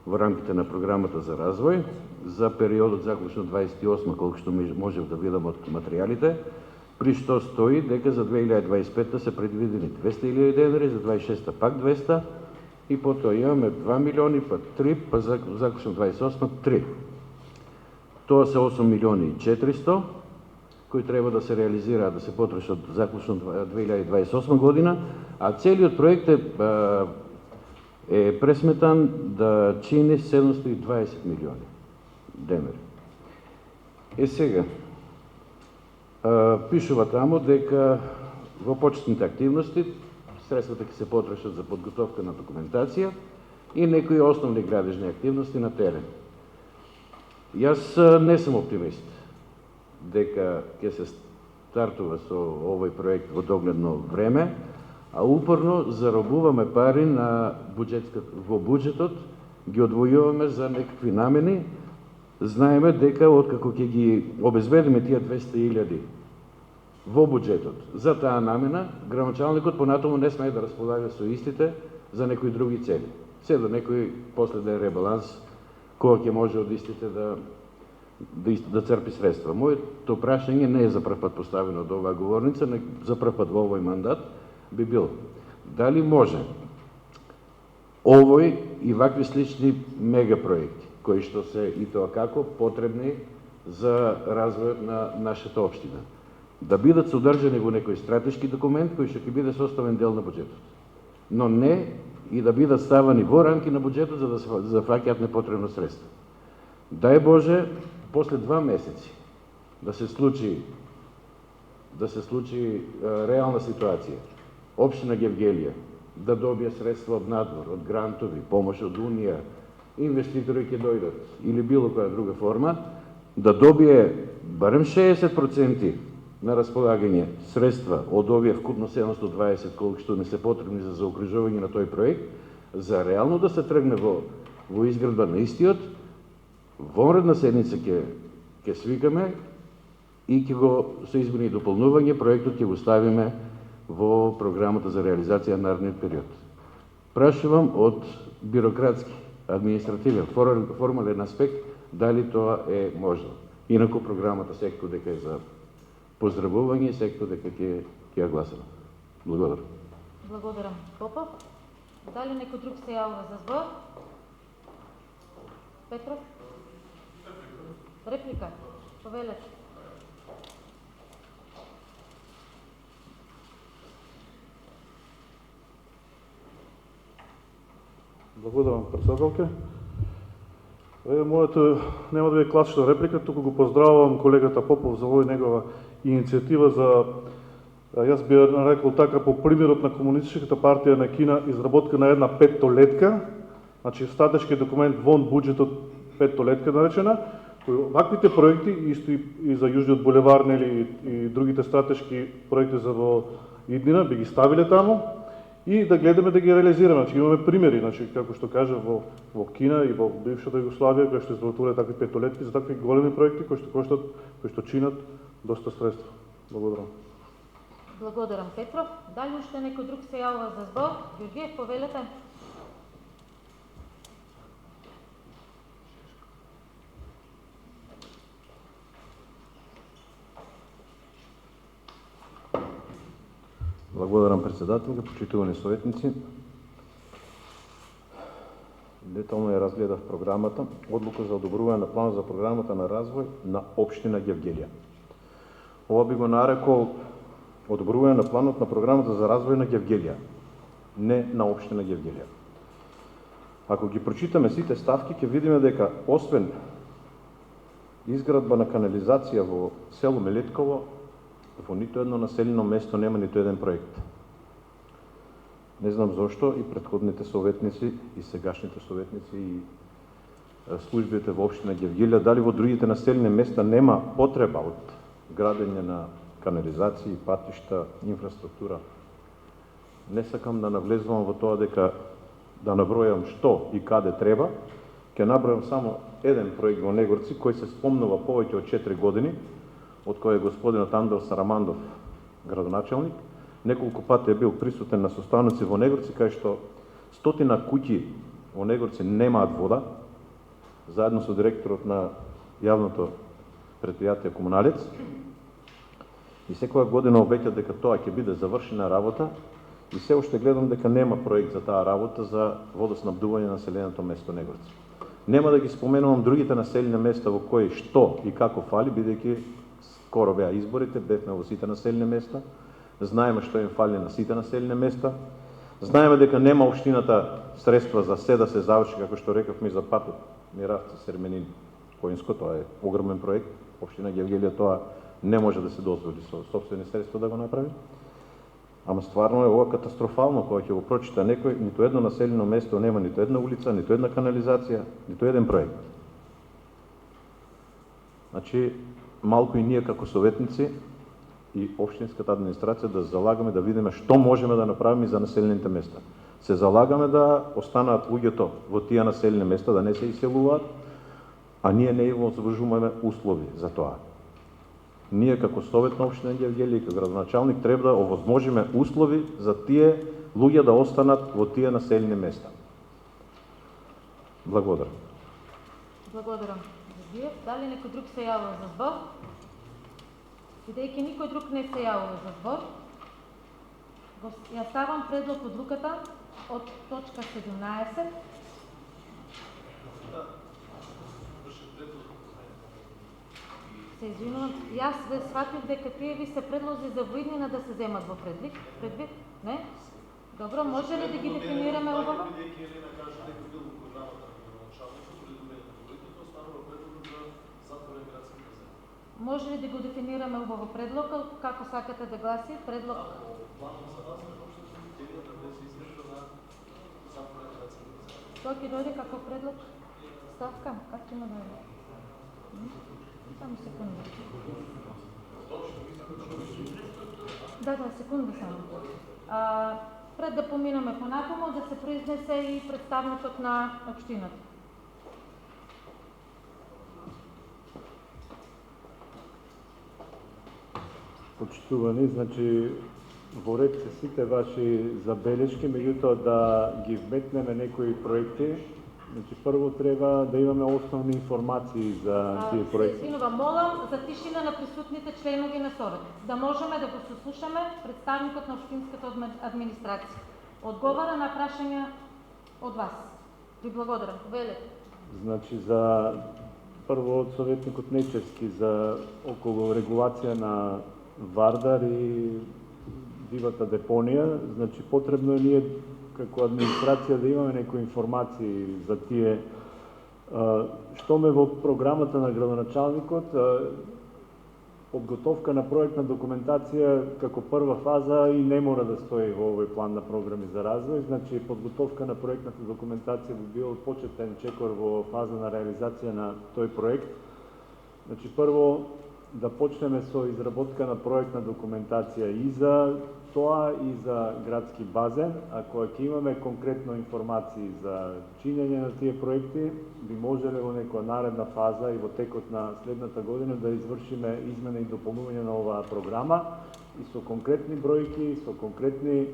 во рамките на програмата за развој за периодот заклучно 28, колку што можев да видам од материјалите, при што стои дека за 2025 се предвидени 200.000 денари, за 26 пак 200 и потоа имаме 2 милиони, па 3, па заклучно 28 3. Тоа се 8 милиони и 400 кои треба да се реализираат, да се потрошат заклучно 2028 година, а целиот проект е пресметан да чини 720 милиони денари. Сега, пишува тамо дека во почетните активности средствата ќе се потрошат за подготовка на документација и некои основни градежни активности на терен. Јас не сум оптимист дека ќе се стартува со овој проект во догледно време, а упорно заробуваме пари во буџетот, ги одвојуваме за некакви намени. Знаеме дека откако ќе ги обезбедиме тие 200.000 во буџетот за таа намена, градоначалникот понатаму не смее да располага со истите за некои други цели. Се до некој последен ребаланс кога ќе може од истите да црпи средства. Моето прашање не е за прв пат поставено од оваа говорница, но за прв пат во овој мандат би бил: дали може овој и вакви слични мегапроекти, кои што се и тоа како потребни за развојот на нашата општина. Да бидат содржани во некој стратешки документ кој што ќе биде составен дел на буџетот. Но не и да бидат ставани во рамки на буџетот за да се зафаќаат непотребно средства. Дај Боже, после 2 месеци да се случи реална ситуација. Општина Гевгелија да добие средства од надвор, од грантови, помош од Унија, инвеститори ќе дојдат или било која друга форма, да добие барем 60% на располагање средства од овие вкупно 720 колку што не се потребни за заокружување на тој проект, за реално да се тргне во изградба на истиот. Вонредна седница ќе свикаме и ќе го со измени и дополнување проектот ќе го ставиме во програмата за реализација на наредниот период. Прашувам од бирократски, административен, формален аспект, дали тоа е можно. Инаку програмата секако дека е за поздравување и секако дека ќе ја гласаме. Благодарам. Благодарам, Попов. Дали некој друг се јавува за збор? Петров? Реплика? Повелете. Благодарам, председателке. Моето нема да е класична реплика, туку го поздравувам колегата Попов за овој негова иницијатива за, јас би нарекол така, по примерот на Комунистичката партија на Кина, изработка на една петтолетка, значи стратешки документ вон буџетот петтолетка наречена, кој ваквите проекти, исто и за Јужниот булевар, нели, и другите стратешки проекти за во иднина, би ги ставиле таму, и да гледаме да ги реализираме. Значи, имаме примери, значи, како што кажа, во Кина и во бившата Југославија, кои што изработувале такви петтолетки за такви големи проекти, кои што коштат, кои што чинат доста средства. Благодарам. Благодарам, Петров. Дали уште некој друг се јавува за збор? Ѓорѓиев, повелете. Благодарам, председателка, почитувани советници. Детално ја разгледав програмата, одлука за одобрување на план за програмата на развој на општина Гевгелија. Ова би го нарекол одобрување на планот на програмата за развој на Гевгелија, не на општина Гевгелија. Ако ги прочитаме сите ставки, ќе видиме дека освен изградба на канализација во село Мелетково, во нито едно населено место нема ниту еден проект. Не знам зошто и претходните советници и сегашните советници и службите во општина Гевгелија, дали во другите населени места нема потреба од градење на канализации, патишта, инфраструктура. Не сакам да навлезувам во тоа дека да набројам што и каде треба. Ќе набројам само еден проект во Негорци кој се спомнува повеќе од 4 години, од кој е господинот Андел Сарамандов, градоначелник. Неколку пати е бил присутен на состаноци во Негорци, кај што 100 куќи во Негорци немаат вода, заедно со директорот на јавното предпријатие Комуналец. И секоја година обеќа дека тоа ќе биде завршена работа и се уште гледам дека нема проект за таа работа за водоснабдување на населеното место Негорци. Нема да ги споменувам другите населени места во кои што и како фали, бидејќи скоро беа изборите, бевме во сите населени места, знаеме што им фали на сите населени места, знаеме дека нема општината средства за се да се заврши, како што рекавме за патот Миравци Серменин Коинско, тоа е огромен проект, општина Гевгелија тоа не може да се дозволи со сопствени средства да го направи. Ама стварно е ова катастрофално, кога ќе го прочита некој, ниту едно населено место нема ниту една улица, ниту една канализација, ниту еден проект. Значи, малку и ние како советници и општинската администрација да залагаме да видиме што можеме да направиме за населените места. Се залагаме да останаат луѓето во тие населени места, да не се иселуваат, а ние не им озвржуваме услови за тоа. Ние како Совет на општина Гевгелија и како градоначалник треба да овозможиме услови за тие луѓе да останат во тие населени места. Благодарам. Благодарам. Дали некој друг се јавува за збор? Бидејќи никој друг не се јавува за збор, ја ставам предлог одлуката од точка 17. Се извинувам, јас ве сватив дека тие ви се предлози за во иднина да се земат во предвид, не? Добро, може ли да ги дефинираме убаво? Може ли да го дефинираме убаво предлог, како сакате да гласи? Предлог? Тоа ќе дојде како предлог? Ставка? Как ќе ме дојде? Само секунда. Да, секунда само. Пред да поминаме понатаму, да се произнесе и представникот на општината. Почитувани, значи во ред се сите ваши забелешки, меѓутоа да ги вметнеме некои проекти. Значи прво треба да имаме основни информации за тие проекти. Извинувам, молам за тишина на присутните членови на Совет, да можеме да го сослушаме представникот на општинската администрација. Одговара на прашања од вас. Ви благодарам. Велете. Значи за прво од советникот Нечевски за околу регулација на Вардар и дивата депонија, значи потребно е ние како администрација да имаме некои информации за тие. Што ме во програмата на градоначалникот, подготовка на проектна документација како прва фаза и не мора да стои во овој план на програми за развој, значи подготовка на проектната документација би бил почетен чекор во фаза на реализација на тој проект. Значи прво да почнеме со изработка на проектна документација и за тоа и за градски базен, а кога ќе имаме конкретно информации за чинење на тие проекти, би можеле во некоја наредна фаза и во текот на следната година да извршиме измена и дополнување на оваа програма и со конкретни бројки, со конкретни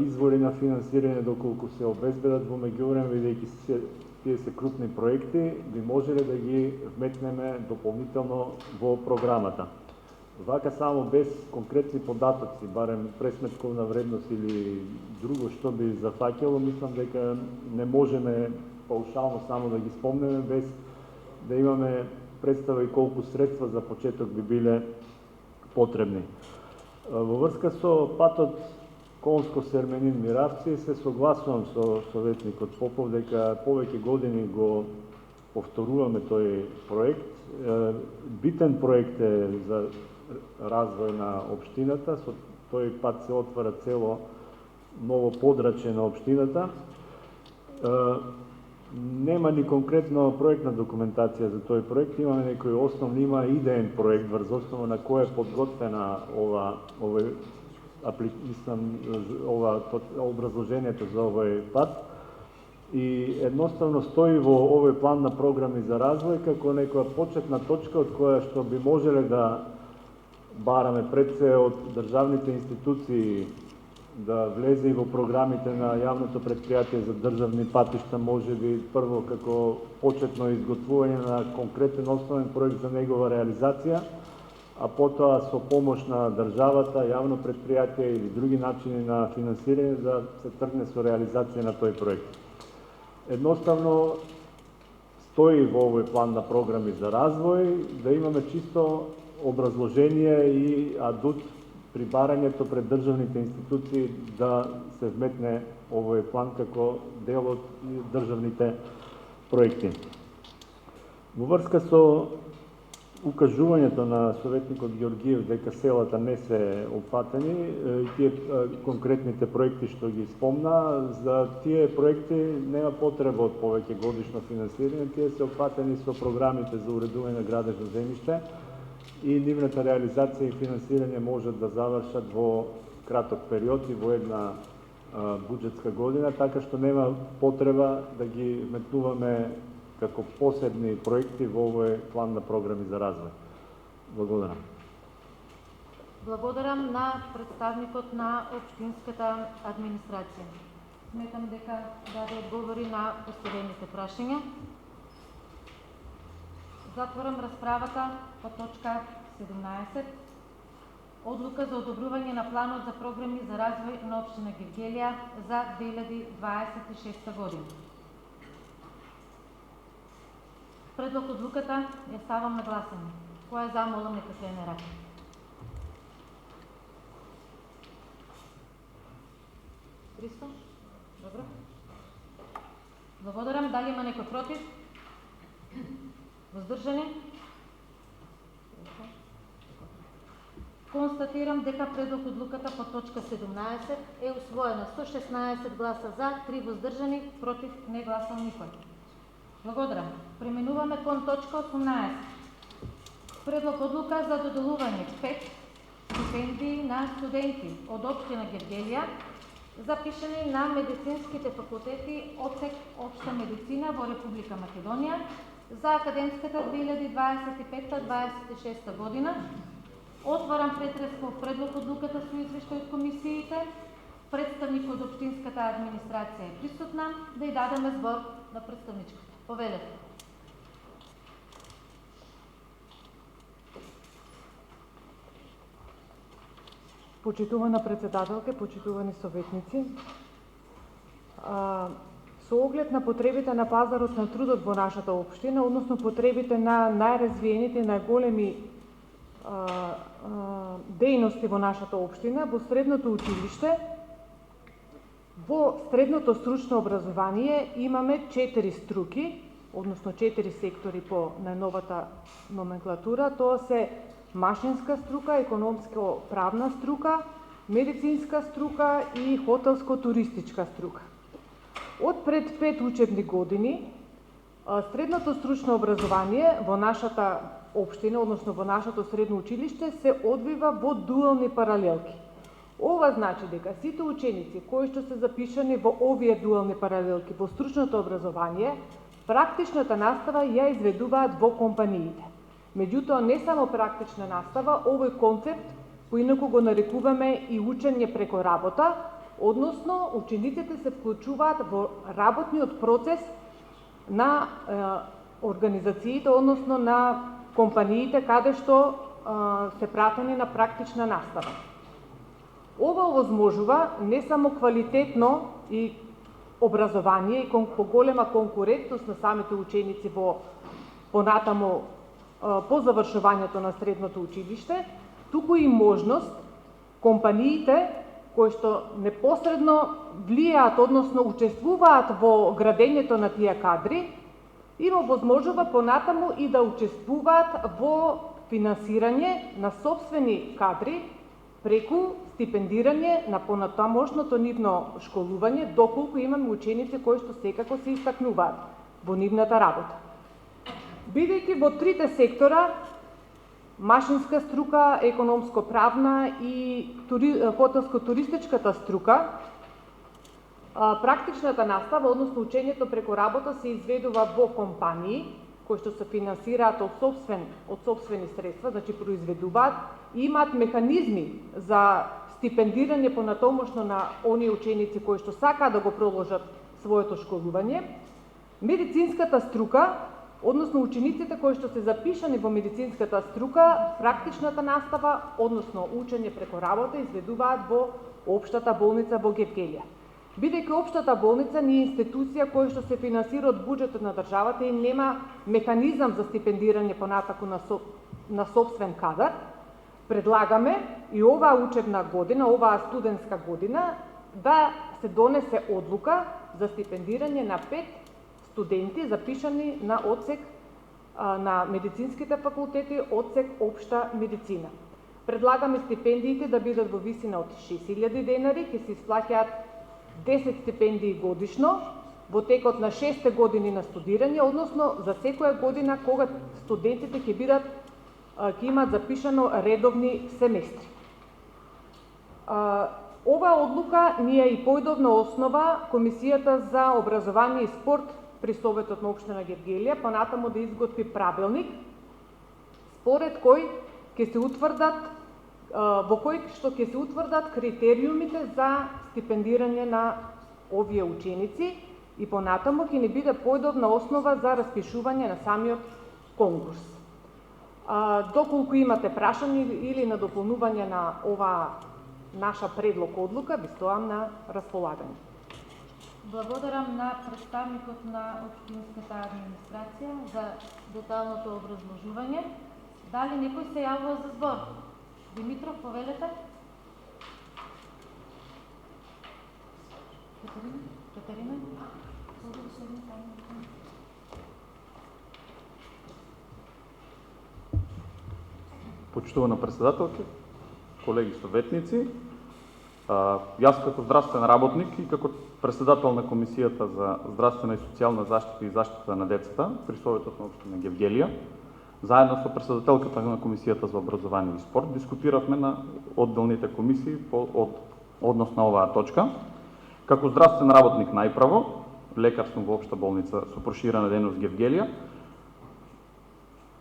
извори на финансирање доколку се обезбедат во меѓувреме, бидејќи тие се крупни проекти, би можеле да ги вметнеме дополнително во програмата. Вака само без конкретни податоци, барем пресметковна вредност или друго што би зафаќало, мислам дека не можеме паушално само да ги спомнеме без да имаме представа и колку средства за почеток би биле потребни. Во врска со патот Конско Серменин Миравци се согласувам со советникот Попов дека повеќе години го повторуваме тој проект. Битен проект е за развој на општината, со тој пат се отвара цело ново подрачје на општината. Нема ни конкретно проектна документација за тој проект, имаме некои основни, има идеен проект врз основа на кој е подготвена ова образложението за овој пат и едноставно стои во овој план на програми за развој како некоја почетна точка од која што би можеле да бараме пред се од државните институции да влезе и во програмите на јавното претпријатие за државни патишта, може би прво како почетно изготвување на конкретен основен проект за негова реализација, а потоа со помош на државата, јавно претпријатие или други начини на финансирање да се тргне со реализација на тој проект. Едноставно стои во овој план на програми за развој да имаме чисто образложение и адут при барањето пред државните институции да се вметне овој план како дел од државните проекти. Во врска со укажувањето на советникот Георгиев дека селата не се опфатени, тие конкретните проекти што ги спомна, за тие проекти нема потреба од повеќе годишно финансирање, тие се опфатени со програмите за уредување на градежно земјиште и нивната реализација и финансирање можат да завршат во краток период и во една буџетска година, така што нема потреба да ги вметнуваме како посебни проекти во овој план на програми за развој. Благодарам. Благодарам на представникот на општинската администрација. Сметам дека даде одговори на поставените прашања. Затворам расправата по точка 17. Одлука за одобрување на планот за програми за развој на општина Гевгелија за 2026 година. Предлог одлуката ја ставам на гласање. Кој е за, молам нека клене рака. Христо? Добро. Благодарам. Дали има некој против? Воздржани? Констатирам дека предлог одлуката по точка 17 е усвоена со 16 гласа за, 3 воздржани, против не гласал никој. Благодарам. Преминуваме кон точка 18. Предлог одлука за доделување 5 стипендии на студенти од општина Гевгелија, запишани на медицинските факултети одсек Општа медицина во Република Македонија за академската 2025-26 година. Отварам претрес по предлог одлуката со извештај од комисиите. Представник од општинската администрација е присутна, да ја дадеме збор на представничката. Повелете. Почитувана председателка, почитувани советници, со оглед на потребите на пазарот на трудот во нашата општина, односно потребите на најразвиените и најголеми дејности во нашата општина, во средното училиште, во средното стручно образование имаме 4 струки, односно 4 сектори по најновата номенклатура. Тоа се машинска струка, економско-правна струка, медицинска струка и хотелско-туристичка струка. Од пред 5 учебни години, средното стручно образование во нашата општина, односно во нашето средно училиште, се одвива во дуални паралелки. Ова значи дека сите ученици кои што се запишани во овие дуални паралелки во стручното образование, практичната настава ја изведуваат во компаниите. Меѓутоа, не само практична настава, овој концепт поинаку го нарекуваме и учење преко работа, односно учениците се вклучуваат во работниот процес на организациите, односно на компаниите каде што се пратени на практична настава. Ова овозможува не само квалитетно и образование и поголема конкурентност на самите ученици во понатаму по завршувањето на средното училиште, туку и можност компаниите кои што непосредно влијаат, односно учествуваат во градењето на тие кадри, им овозможува понатаму и да учествуваат во финансирање на сопствени кадри преку стипендирање на понатамошното нивно школување, доколку имаме ученици кои што секако се истакнуваат во нивната работа. Бидејќи во трите сектора, машинска струка, економско-правна и хотелско-туристичката струка, практичната настава, односно учењето преку работа, се изведува во компании кои што се финансираат од сопствени средства, значи произведуваат и имаат механизми за стипендирање понатомошно на оние ученици кои што сакаат да го продолжат своето школување. Медицинската струка, односно учениците кои што се запишани во медицинската струка, практичната настава, односно учење преко работа, изведуваат во Општата болница во Гевгелија. Бидејќи Општата болница не е институција која што се финансира од буџетот на државата и нема механизам за стипендирање понатаку на сопствен кадар, предлагаме и оваа учебна година, оваа студентска година, да се донесе одлука за стипендирање на 5 студенти запишани на одсек на медицинските факултети, одсек Општа медицина. Предлагаме стипендиите да бидат во висина од 6000 денари, ќе се исплаќаат 10 стипендии годишно во текот на 6 години на студирање, односно за секоја година кога студентите ќе имаат запишано редовни семестри. Оваа одлука ни е и поидовна основа Комисијата за образование и спорт при Советот на Општина Гевгелија понатаму да изготви правилник според кој ќе се утврдат критериумите за стипендирање на овие ученици и понатаму ќе ни биде поидовна основа за распишување на самиот конкурс. Доколку имате прашања или надополнување на оваа наша предлог одлука, ви стоам на располагање. Благодарам на представникот на Општинската администрација за деталното образложување. Дали некој се јавува за збор? Димитров, повелете. Катерина? Почитувана председателка, колеги советници, јас како здравствен работник и како председател на Комисијата за здравствена и социјална заштита и заштита на децата при Советот на општина Гевгелија, заедно со председателката на Комисијата за образование и спорт, дискутиравме на одделните комисии однос на оваа точка. Како здравствен работник најправо, лекар сум во општа болница со проширена дејност Гевгелија,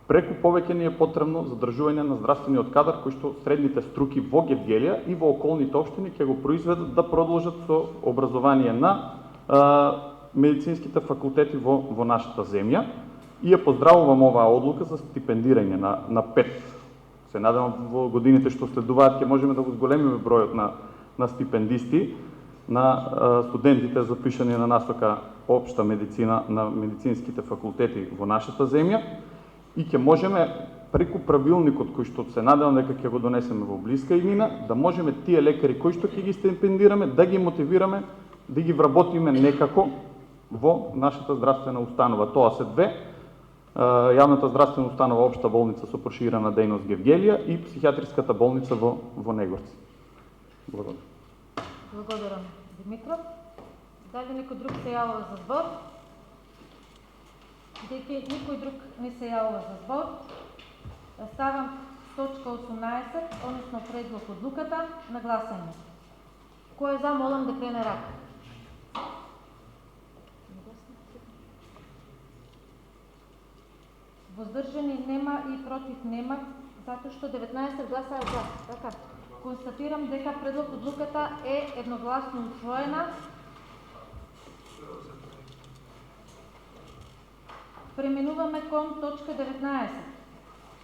преку повеќе ни е потребно задржување на здравствениот кадар кој што средните струки во Гевгелија и во околните општини ќе го произведат да продолжат со образование на медицинските факултети во нашата земја. И ја поздравувам оваа одлука за стипендирање на 5. Се надевам во годините што следуваат ќе можеме да го зголемиме бројот на стипендисти, на студентите запишани на насока општа медицина на медицинските факултети во нашата земја и ќе можеме преку правилникот кој што се надевам дека ќе го донесеме во блиска иднина, да можеме тие лекари кои што ќе ги стипендираме, да ги мотивираме, да ги вработиме некако во нашата здравствена установа. Тоа се две: јавната здравствена установа општа болница со проширена дејност Гевгелија и психијатриската болница во Негорци. Благодарам. Благодарам, Димитров. Дали некој друг се јавува за збор? Бидејќи никој друг не се јавува за збор, ставам точка 18, односно предлог одлуката на гласање. Кој е за, молам да крене рака. Воздржани нема и против нема, затоа што 19 гласа за. Така. Констатирам дека предлог одлуката е едногласно усвоена. Преминуваме кон точка 19.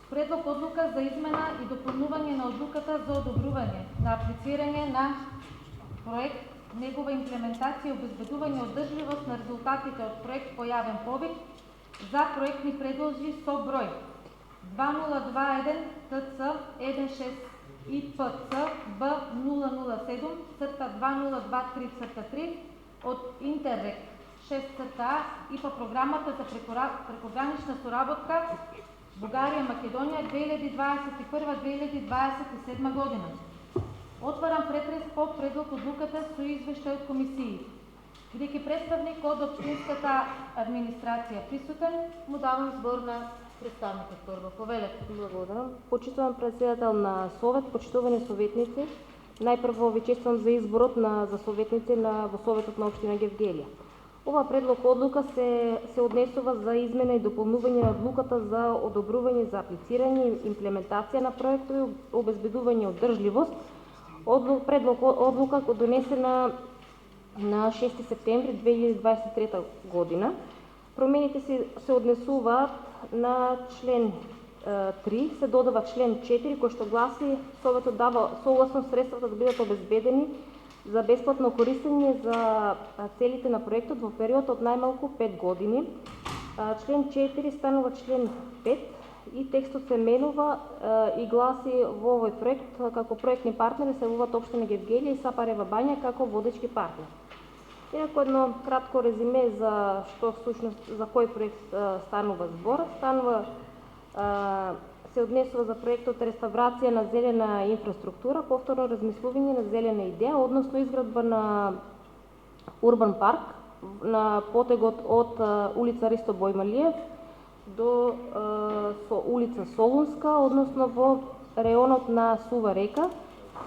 Предлог одлука за измена и дополнување на одлуката за одобрување на аплицирање на проект, негова имплементација и обезбедување одржливост на резултатите од проект по јавен повик за проектни предлози со број 2021 ТЦ 16 ИПЦ Б007/2023/3 од Интеррек 6 и по програмата за прекогранична соработка Бугарија-Македонија 2021-2027 година. Отварам претрес по предлог одлуката со извештај од комисии. Бидејќи представник од општинската администрација присутен, му давам збор на представникот прво. Повелете. Благодарам. Почитуван председател на Совет, почитувани советници, најпрво ви честитам за изборот за советници во Советот на општина Гевгелија. Ова предлог одлука се однесува за измена и дополнување на одлуката за одобрување за аплицирање и имплементација на проектот и обезбедување одржливост. Предлог одлука донесена на 6 септември 2023 година. Промените се однесуваат на член 3, се додава член 4 кој што гласи: Советот дава согласно средствата да бидат обезбедени за бесплатно користење за целите на проектот во период од најмалку 5 години. Член 4 станува член 5 и текстот се менува и гласи: во овој проект како проектни партнери се явуваат општина Гевгелија и Сапарева бања како водечки партнер. Инаку едно кратко резиме за што всушност за кој проект станува збор. Се однесува за проектот реставрација на зелена инфраструктура, повторно размислување на зелена идеја, односно изградба на урбан парк на потегот од улица Ристо Бојмалиев до улица Солунска, односно во реонот на Сува река.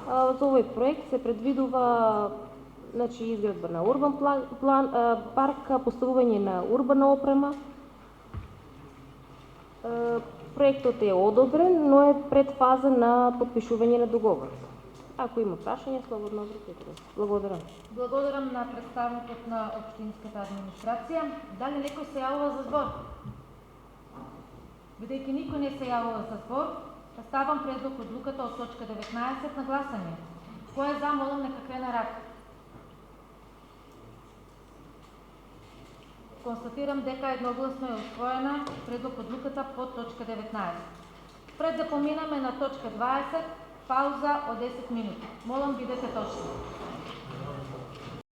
За овој проект се предвидува изградба на урбан парк, поставување на урбана опрема. Проектот е одобрен, но е пред фаза на подпишување на договор. Ако има прашање, слободно обратете. Благодарам. Благодарам на представникот на општинската администрација. Дали некој се јавува за збор? Бидејќи никој не се јавува за збор, ставам предлог одлуката од точка 19 на гласање. Кој е за, молам нека крене рака. Констатирам дека едногласно е усвоена предлог одлуката по точка 19. Пред да поминеме на точка 20, пауза од 10 минути. Молам, бидете точни.